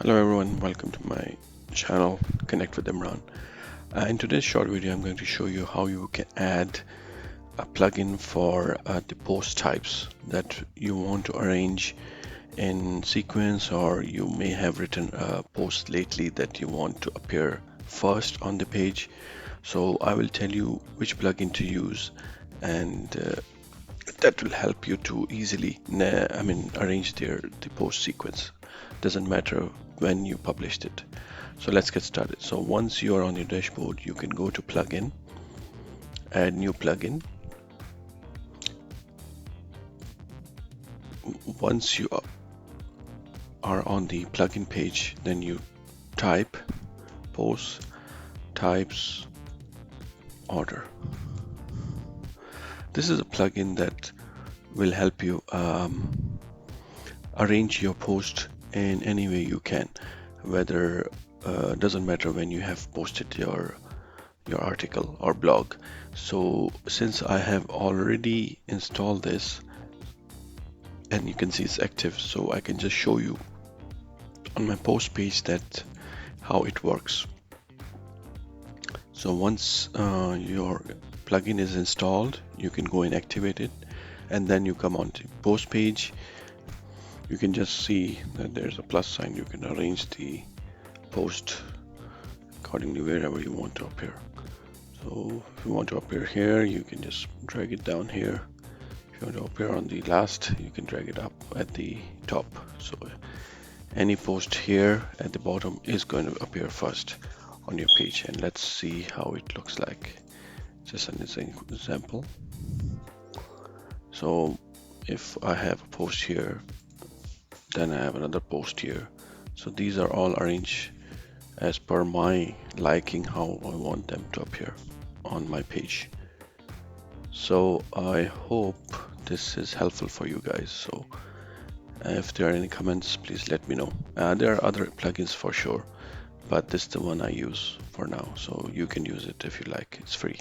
Hello everyone, welcome to my channel Connect with Imran. In today's short video I'm going to show you how you can add a plugin for the post types that you want to arrange in sequence, or you may have written a post lately that you want to appear first on the page. So I will tell you which plugin to use, and that will help you to easily arrange the post sequence. Doesn't matter when you published it. So let's get started. So once you are on your dashboard, you can go to plugin, add new plugin. Once you are on the plugin page, then you type post types order. This is a plugin that will help you arrange your post in any way you can, whether doesn't matter when you have posted your article or blog. So since I have already installed this, and you can see it's active, so I can just show you on my post page that how it works. So once your plugin is installed, you can go and activate it, and then you come on to post page. You can just see that there's a plus sign. You can arrange the post accordingly wherever you want to appear. So if you want to appear here, you can just drag it down here. If you want to appear on the last, you can drag it up at the top. So any post here at the bottom is going to appear first on your page. And let's see how it looks like. Just an example. So if I have a post here, then I have another post here. So these are all arranged as per my liking, how I want them to appear on my page. So I hope this is helpful for you guys. So if there are any comments, please let me know. There are other plugins for sure, but this is the one I use for now. So you can use it if you like, it's free.